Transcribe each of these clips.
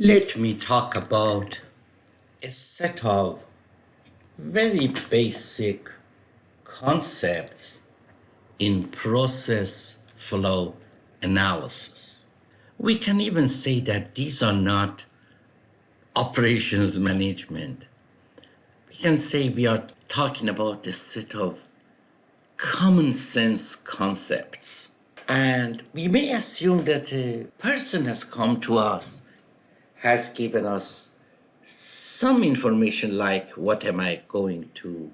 Let me talk about a set of very basic concepts in process flow analysis. We can even say that these are not operations management. We can say we are talking about a set of common sense concepts. And we may assume that a person has come to us, has given us some information like what am I going to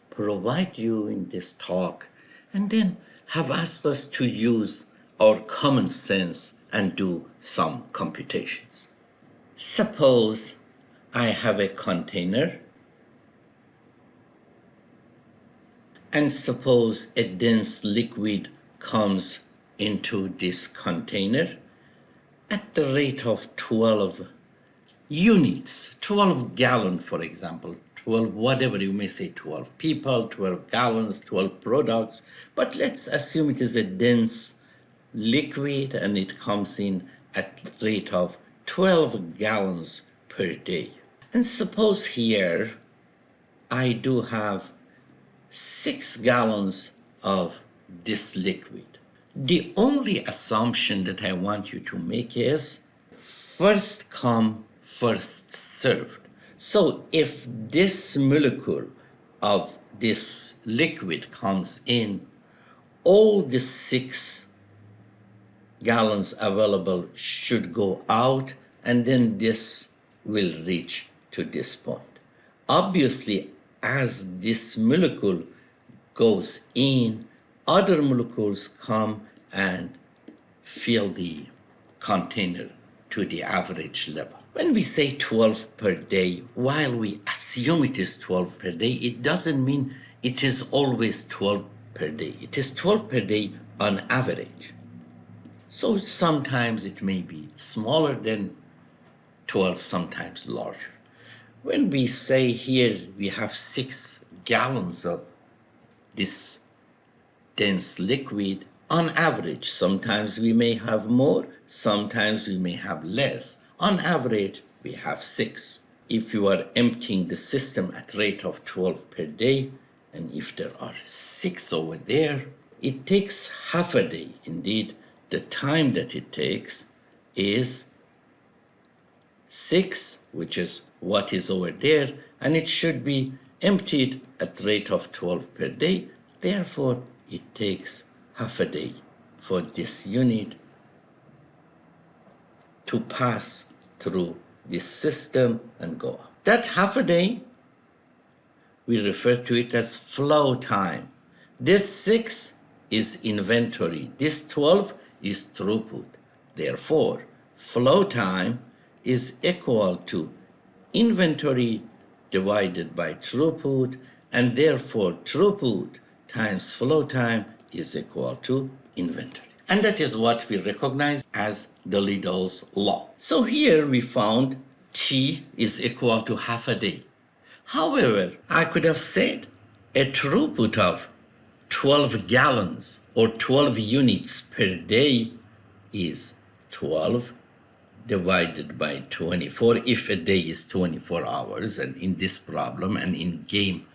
provide you in this talk, and then have asked us to use our common sense and do some computations. Suppose I have a container, and suppose a dense liquid comes into this container at the rate of 12 units, 12 gallon, for example, 12, whatever you may say, 12 people, 12 gallons, 12 products, but let's assume it is a dense liquid and it comes in at the rate of 12 gallons per day. And suppose here I do have 6 gallons of this liquid. The only assumption that I want you to make is first come, first served. So if this molecule of this liquid comes in, all the 6 gallons available should go out, and then this will reach to this point. Obviously, as this molecule goes in, other molecules come and fill the container to the average level. When we say 12 per day, while we assume it is 12 per day, it doesn't mean it is always 12 per day. It is 12 per day on average. So sometimes it may be smaller than 12, sometimes larger. When we say here we have 6 gallons of this dense liquid, on average, sometimes we may have more, sometimes we may have less. On average, we have 6. If you are emptying the system at rate of 12 per day, and if there are 6 over there, it takes half a day. Indeed, the time that it takes is 6, which is what is over there, and it should be emptied at rate of 12 per day. Therefore, it takes half a day for this unit to pass through this system and go up. That half a day, we refer to it as flow time. This 6 is inventory. This 12 is throughput. Therefore, flow time is equal to inventory divided by throughput, and therefore throughput times flow time is equal to inventory. And that is what we recognize as the Lidl's law. So here we found T is equal to half a day. However, I could have said a throughput of 12 gallons or 12 units per day is 12 divided by 24 if a day is 24 hours, and in this problem and in game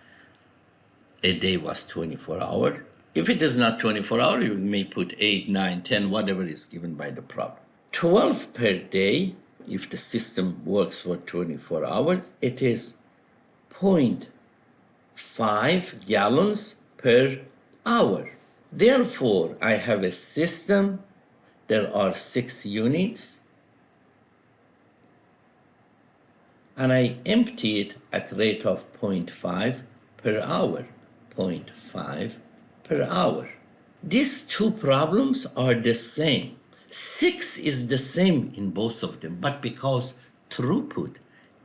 a day was 24 hours. If it is not 24 hours, you may put 8, 9, 10, whatever is given by the problem. 12 per day, if the system works for 24 hours, it is 0.5 gallons per hour. Therefore, I have a system, there are 6 units, and I empty it at rate of 0.5 per hour, 0.5 per hour. These two problems are the same. 6 is the same in both of them, but because throughput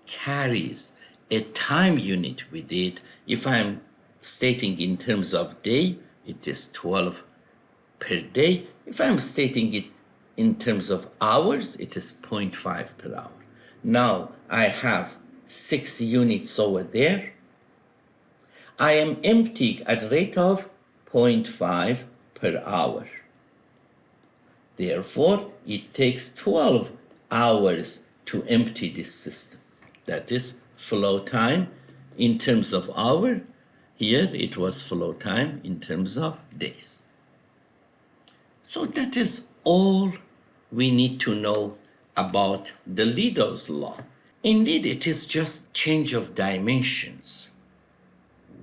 carries a time unit with it, if I'm stating in terms of day, it is 12 per day. If I'm stating it in terms of hours, it is 0.5 per hour. Now I have 6 units over there. I am emptying at a rate of 0.5 per hour. Therefore, it takes 12 hours to empty this system. That is flow time in terms of hour. Here it was flow time in terms of days. So that is all we need to know about the Lidl's law. Indeed, it is just change of dimensions.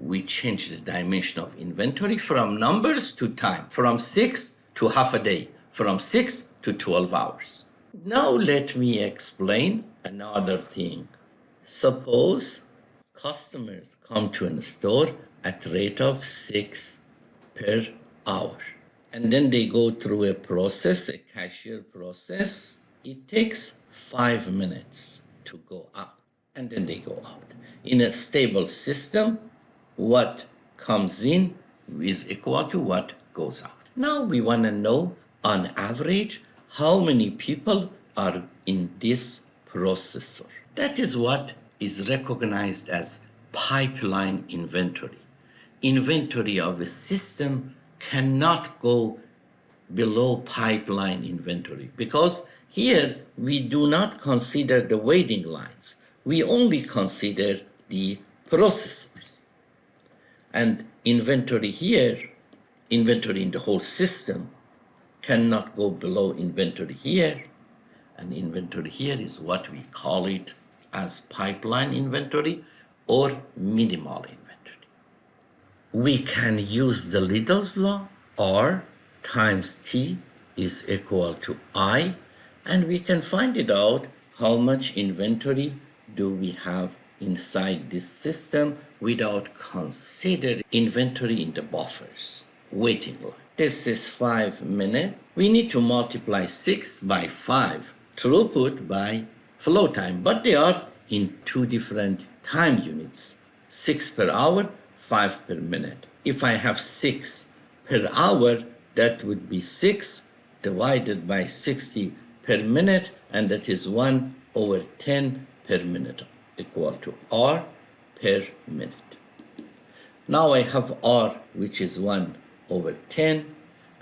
We change the dimension of inventory from numbers to time, from 6 to half a day, from 6 to 12 hours. Now let me explain another thing. Suppose customers come to a store at rate of 6 per hour. And then they go through a process, a cashier process. It takes 5 minutes to go up, and then they go out. In a stable system, what comes in is equal to what goes out. Now we want to know, on average, how many people are in this processor. That is what is recognized as pipeline inventory. Inventory of a system cannot go below pipeline inventory, because here we do not consider the waiting lines. We only consider the processors. And inventory here, inventory in the whole system, cannot go below inventory here. And inventory here is what we call it as pipeline inventory or minimal inventory. We can use the Lidl's law, R times T is equal to I, and we can find it out how much inventory do we have inside this system without considering inventory in the buffers, waiting line. This is 5 minutes. We need to multiply 6 by 5, throughput by flow time, but they are in two different time units, 6 per hour, 5 per minute. If I have 6 per hour, that would be 6 divided by 60 per minute, and that is 1/10 per minute, equal to R per minute. Now I have R, which is 1/10,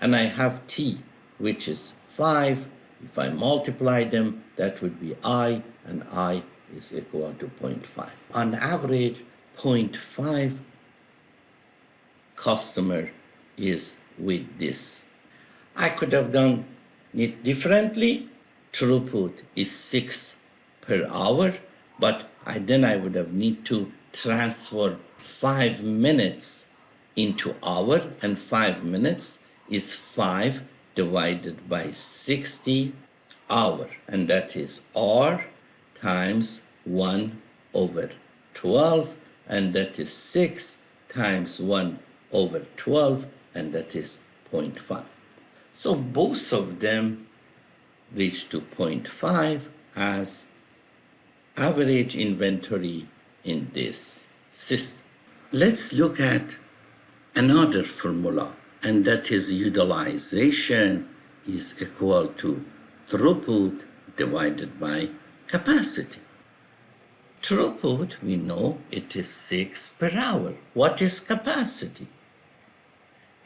and I have T, which is 5. If I multiply them, that would be I, and I is equal to 0.5. On average, 0.5 customer is with this. I could have done it differently. Throughput is 6 per hour, but then I would have need to transfer 5 minutes into hour, and 5 minutes is 5 divided by 60 hour, and that is R times 1/12, and that is 6 times 1/12, and that is 0.5. So both of them reach to 0.5 as average inventory in this system. Let's look at another formula, and that is utilization is equal to throughput divided by capacity. Throughput, we know it is 6 per hour. What is capacity?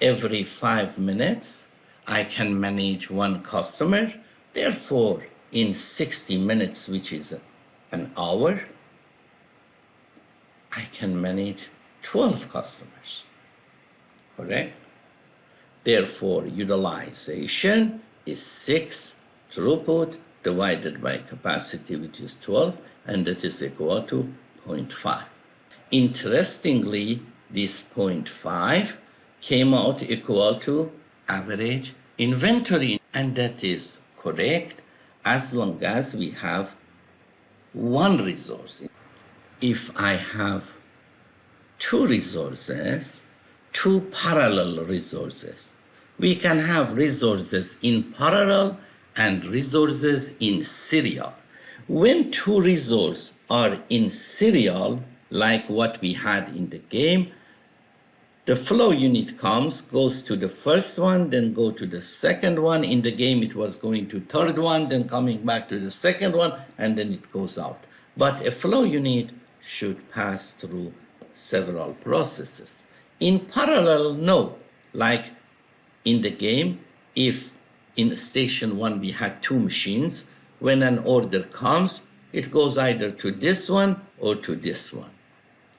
Every 5 minutes, I can manage one customer. Therefore, in 60 minutes, which is an hour, I can manage 12 customers. Correct? Therefore, utilization is 6 throughput divided by capacity, which is 12, and that is equal to 0.5. Interestingly, this 0.5 came out equal to average inventory, and that is correct as long as we have one resource. If I have two resources, two parallel resources, we can have resources in parallel and resources in serial. When two resources are in serial, like what we had in the game, the flow unit comes, goes to the first one, then go to the second one. In the game, it was going to third one, then coming back to the second one, and then it goes out. But a flow unit should pass through several processes. In parallel, no. Like in the game, if in station 1 we had 2 machines, when an order comes, it goes either to this one or to this one.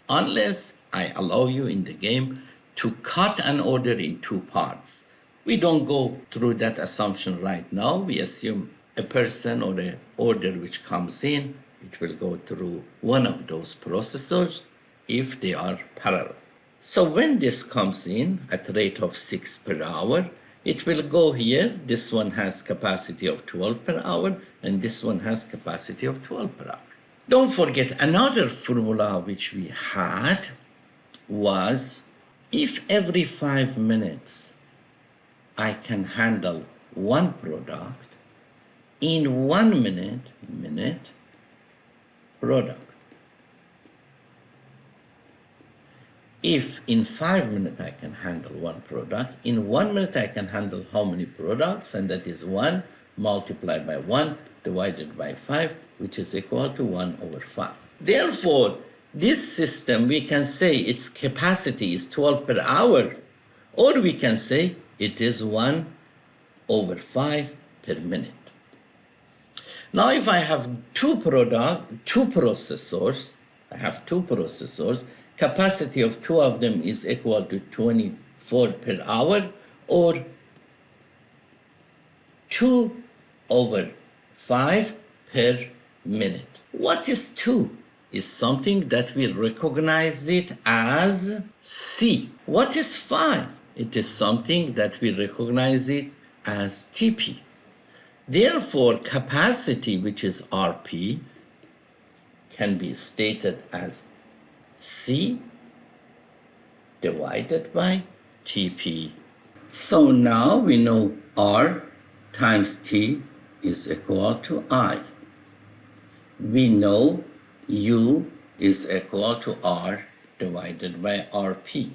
Unless I allow you in the game to cut an order in two parts. We don't go through that assumption right now. We assume a person or an order which comes in, it will go through one of those processors if they are parallel. So when this comes in at rate of 6 per hour, it will go here. This one has capacity of 12 per hour, and this one has capacity of 12 per hour. Don't forget, another formula which we had was if every 5 minutes I can handle one product, in 1 minute, product. If in 5 minutes I can handle one product, in 1 minute I can handle how many products? And that is 1 multiplied by 1 divided by 5, which is equal to 1 over 5. Therefore, this system, we can say its capacity is 12 per hour, or we can say it is 1 over 5 per minute. Now, if I have two processors, capacity of two of them is equal to 24 per hour, or 2 over 5 per minute. What is 2? Is something that we recognize it as C. What is 5? It is something that we recognize it as TP. Therefore, capacity, which is RP, can be stated as C divided by TP. So now we know R times T is equal to I. We know U is equal to R divided by RP.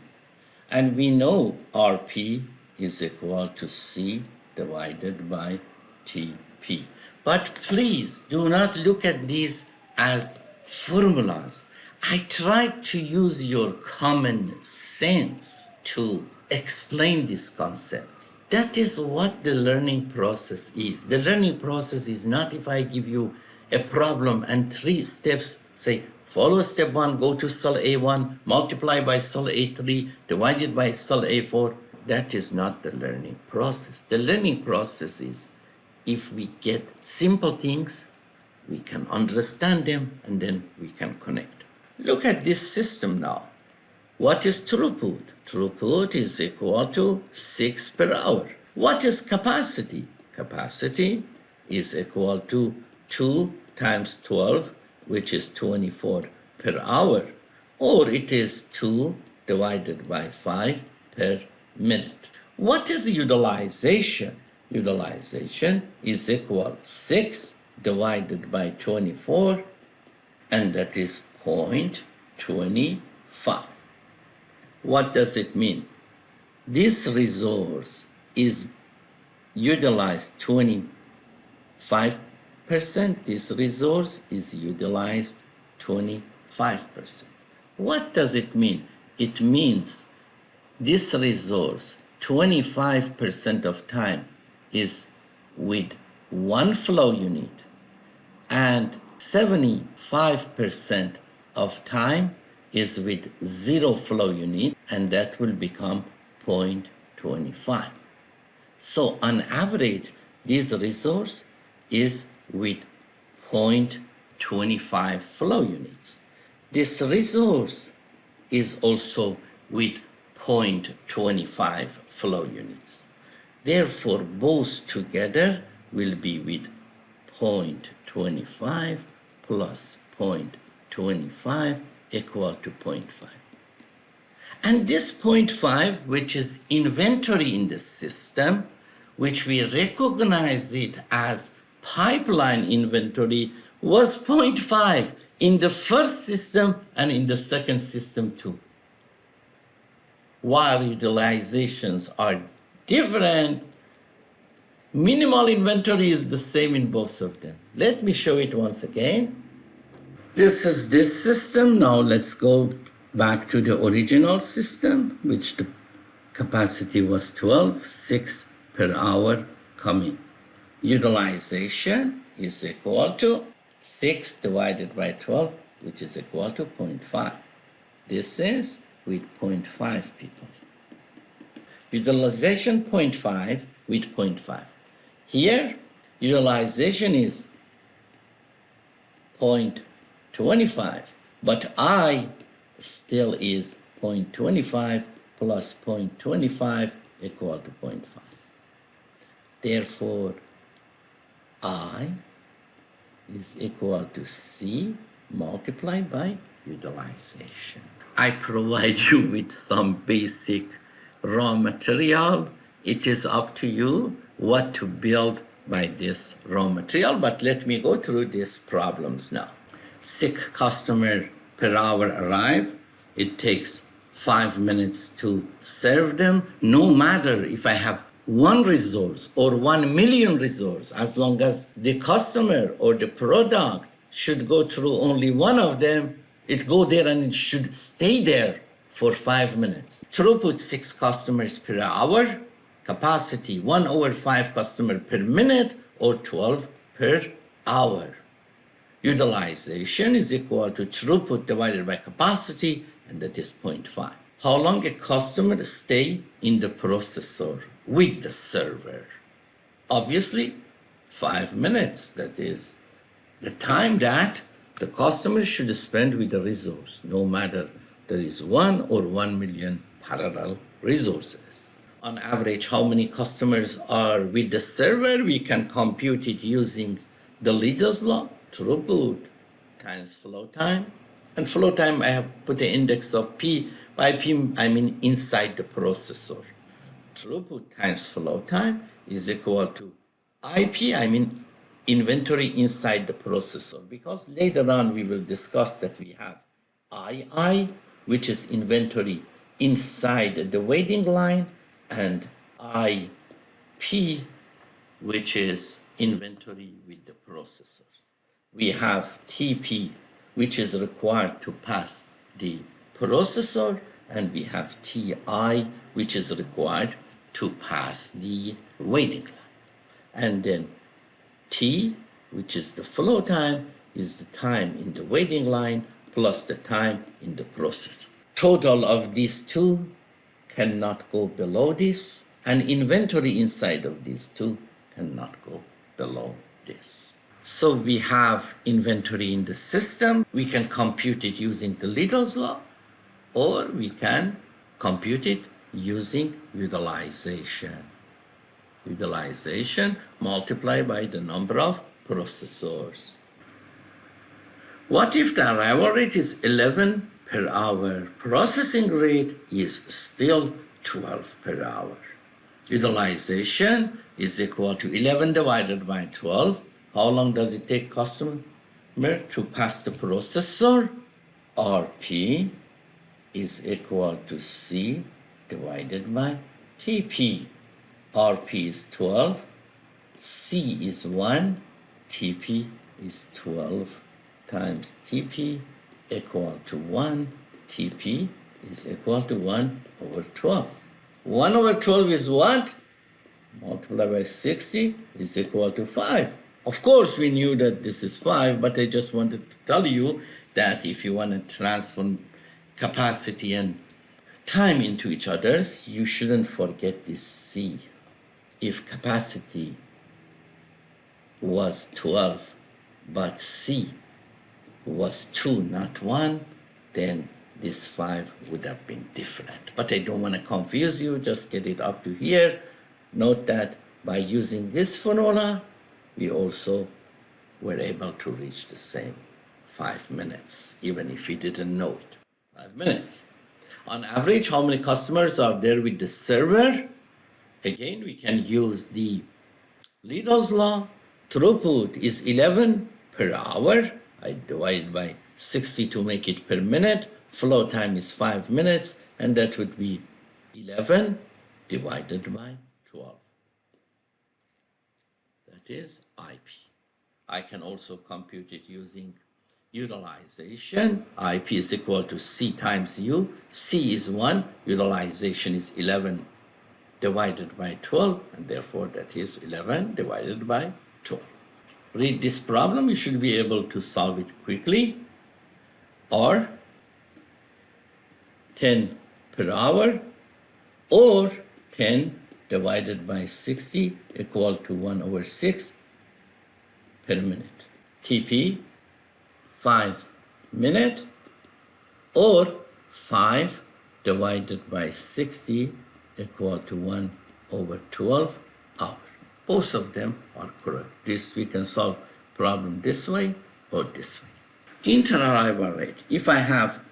And we know RP is equal to C divided by TP. But please do not look at these as formulas. I tried to use your common sense to explain these concepts. That is what the learning process is. The learning process is not if I give you a problem and 3 steps, say, follow step 1, go to cell A1, multiply by cell A3, divided by cell A4. That is not the learning process. The learning process is if we get simple things, we can understand them, and then we can connect. Look at this system now. What is throughput? Throughput is equal to 6 per hour. What is capacity? Capacity is equal to 2 times 12, which is 24 per hour, or it is 2 divided by 5 per minute. What is utilization? Utilization is equal 6 divided by 24, and that is 0.25. What does it mean? This resource is utilized 25%. This resource is utilized 25%. What does it mean? It means this resource 25% of time is with one flow unit, and 75% of time is with 0 flow unit, and that will become 0.25. So on average, this resource is with 0.25 flow units. This resource is also with 0.25 flow units. Therefore, both together will be with 0.25 plus 0.25 equal to 0.5. And this 0.5, which is inventory in the system, which we recognize it as pipeline inventory, was 0.5 in the first system and in the second system too. While utilizations are different, minimal inventory is the same in both of them. Let me show it once again. This is this system. Now let's go back to the original system, which the capacity was 12, 6 per hour coming. Utilization is equal to 6 divided by 12, which is equal to 0.5. This is with 0.5 people. Utilization 0.5 with 0.5. Here, utilization is 0.25, but I still is 0.25 plus 0.25 equal to 0.5. Therefore, I is equal to C multiplied by utilization. I provide you with some basic raw material. It is up to you what to build by this raw material, but let me go through these problems now. 6 customers per hour arrive. It takes 5 minutes to serve them. No matter if I have 1 resource or 1 million resource, as long as the customer or the product should go through only one of them, it go there and it should stay there for 5 minutes. Throughput 6 customers per hour, capacity 1 over 5 customer per minute or 12 per hour. Utilization is equal to throughput divided by capacity, and that is 0.5. How long a customer stay in the processor with the server? Obviously, 5 minutes. That is the time that the customer should spend with the resource, no matter there is 1 or 1 million parallel resources. On average, how many customers are with the server? We can compute it using the Lidl's law, throughput times flow time. And flow time, I have put the index of P. By P, I mean inside the processor. Throughput times flow time is equal to IP, I mean inventory inside the processor, because later on we will discuss that we have II, which is inventory inside the waiting line, and IP, which is inventory with the processors. We have TP, which is required to pass the processor, and we have TI, which is required to pass the waiting line. And then T, which is the flow time, is the time in the waiting line plus the time in the processor. Total of these two cannot go below this, and inventory inside of these two cannot go below this. So we have inventory in the system. We can compute it using the Lidl's law, or we can compute it using utilization. Utilization multiplied by the number of processors. What if the arrival rate is 11 per hour? Processing rate is still 12 per hour. Utilization is equal to 11 divided by 12. How long does it take customer to pass the processor? RP is equal to C divided by TP. RP is 12, C is 1, TP is 12 times TP equal to 1. TP is equal to 1 over 12. 1 over 12 is what? Multiplied by 60 is equal to 5. Of course, we knew that this is 5, but I just wanted to tell you that if you want to transform capacity and time into each other's, you shouldn't forget this C. If capacity was 12, but C was 2, not 1, then this 5 would have been different. But I don't want to confuse you, just get it up to here. Note that by using this formula, we also were able to reach the same 5 minutes, even if we didn't know it. 5 minutes. On average, how many customers are there with the server? Again, we can use the Lidl's law. Throughput is 11 per hour. I divide by 60 to make it per minute. Flow time is 5 minutes, and that would be 11 divided by 12. That is IP. I can also compute it using utilization. IP is equal to C times U. C is 1. Utilization is 11 divided by 12, and therefore that is 11 divided by 12. read this problem, you should be able to solve it quickly. Or 10 per hour, or 10 divided by 60 equal to 1/6 per minute. TP, 5 minutes, or 5 divided by 60 equal to 1/12 hours. Both of them are correct. This we can solve problem this way or this way. Inter-arrival rate. If I have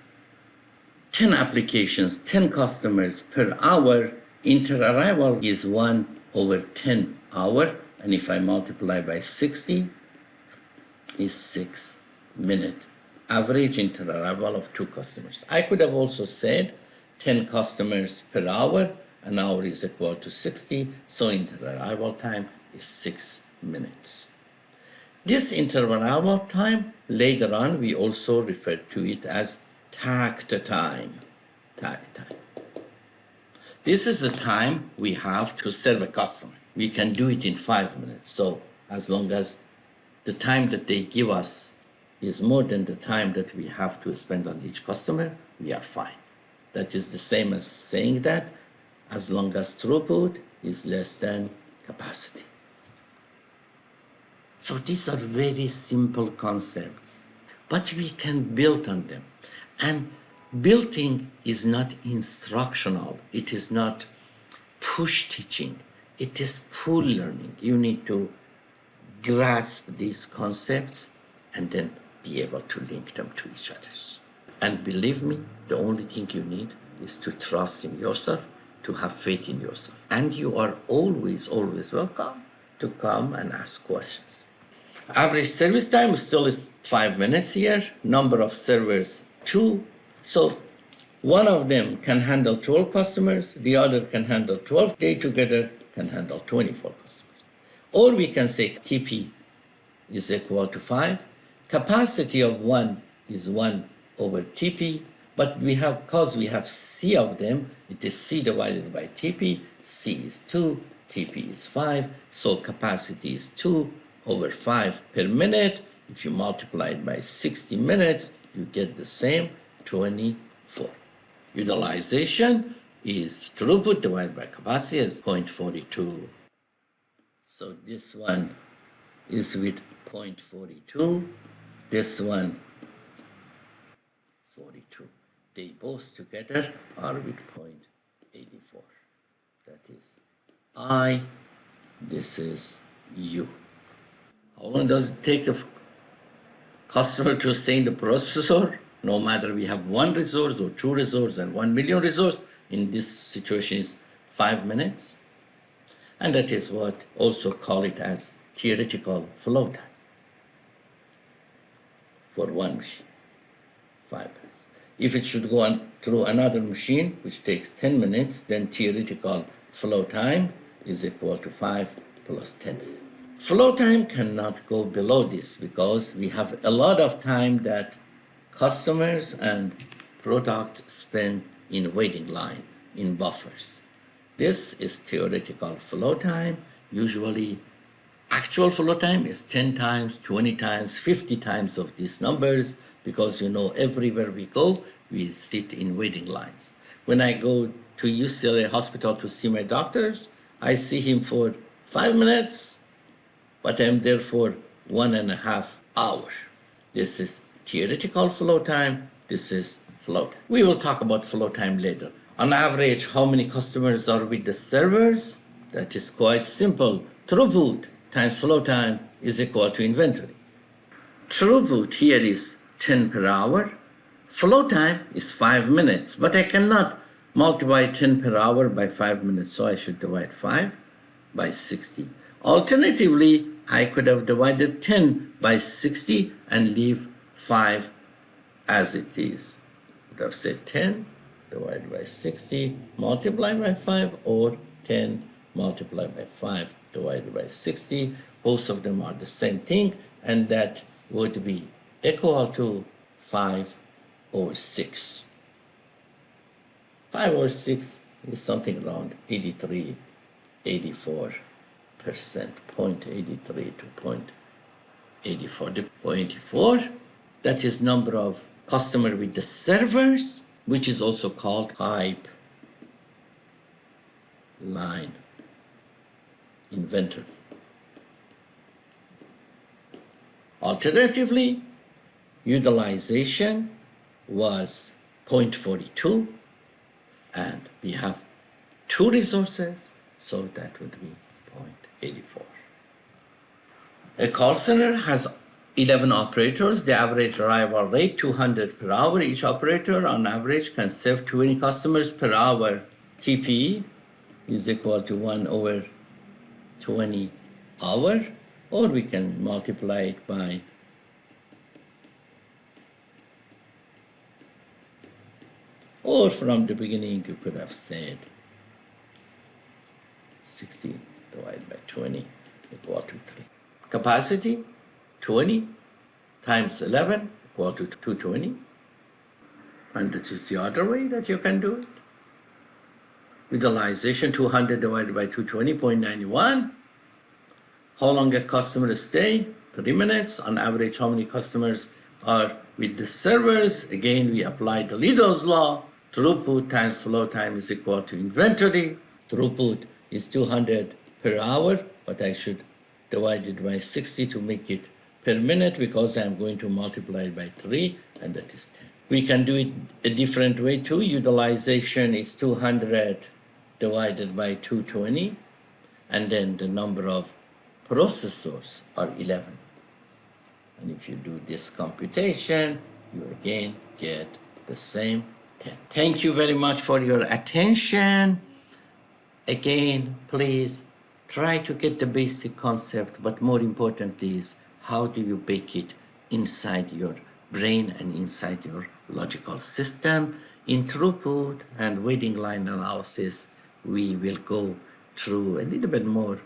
10 applications, 10 customers per hour, inter-arrival is 1/10 hour, and if I multiply by 60, is 6 minutes. Average inter-arrival of 2 customers. I could have also said 10 customers per hour, an hour is equal to 60, so inter-arrival time is 6 minutes. This inter-arrival time, later on, we also refer to it as takt time. Takt time. This is the time we have to serve a customer. We can do it in 5 minutes. So as long as the time that they give us is more than the time that we have to spend on each customer, we are fine. That is the same as saying that as long as throughput is less than capacity. So these are very simple concepts, but we can build on them. And building is not instructional. It is not push teaching. It is pull learning. You need to grasp these concepts and then be able to link them to each other. And believe me, the only thing you need is to trust in yourself, to have faith in yourself. And you are always, always welcome to come and ask questions. Average service time still is 5 minutes here. Number of servers, 2. So one of them can handle 12 customers, the other can handle 12. They together can handle 24 customers. Or we can say TP is equal to 5. Capacity of 1 is 1/TP, but because we have C of them, it is C divided by TP. C is 2, TP is 5, so capacity is 2/5 per minute. If you multiply it by 60 minutes, you get the same, 24. Utilization is throughput divided by capacity is 0.42. So this one is with 0.42, this one 42. They both together are with 0.84. That is I, this is U. How long does it take a customer to stay in the processor? No matter we have 1 resource or 2 resources and 1 million resources, in this situation is 5 minutes. And that is what also call it as theoretical flow time for one machine, 5 minutes. If it should go on through another machine, which takes 10 minutes, then theoretical flow time is equal to 5 plus 10. Flow time cannot go below this because we have a lot of time that customers and product spend in waiting line, in buffers. This is theoretical flow time. Usually actual flow time is 10 times, 20 times, 50 times of these numbers because everywhere we go, we sit in waiting lines. When I go to UCLA hospital to see my doctors, I see him for 5 minutes, but I'm there for 1.5 hours. This is theoretical flow time. This is flow time. We will talk about flow time later. On average, how many customers are with the servers? That is quite simple. Throughput times flow time is equal to inventory. Throughput here is 10 per hour. Flow time is 5 minutes, but I cannot multiply 10 per hour by 5 minutes, so I should divide 5 by 60. Alternatively, I could have divided 10 by 60 and leave 5 as it is. I would have said 10 divided by 60 multiplied by 5, or 10 multiplied by 5 divided by 60. Both of them are the same thing, and that would be equal to 5/6. 5/6 is something around 83, 84%, 0.83 to 84.4. That is number of customer with the servers, which is also called pipeline inventory. Alternatively, utilization was 0.42, and we have two resources, so that would be 0.84. A call center has 11 operators. The average arrival rate 200 per hour. Each operator on average can serve 20 customers per hour. TPE is equal to 1 over 20 hour, or we can multiply it by or from the beginning you could have said 60 divided by 20 equal to 3. Capacity 20 times 11 equal to 220, and this is the other way that you can do it. Utilization 200 divided by 220.91. How long a customer stay? 3 minutes. On average, how many customers are with the servers? Again, we apply the Lidl's law. Throughput times flow time is equal to inventory. Throughput is 200 per hour, but I should divide it by 60 to make it per minute, because I'm going to multiply it by 3, and that is 10. We can do it a different way too. Utilization is 200 divided by 220, and then the number of processors are 11. And if you do this computation, you again get the same 10. Thank you very much for your attention. Again, please try to get the basic concept, but more importantly is how do you bake it inside your brain and inside your logical system. In throughput and waiting line analysis, we will go through a little bit more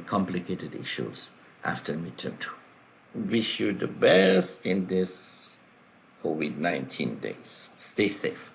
complicated issues after midterm 2. Wish you the best in this COVID-19 days. Stay safe.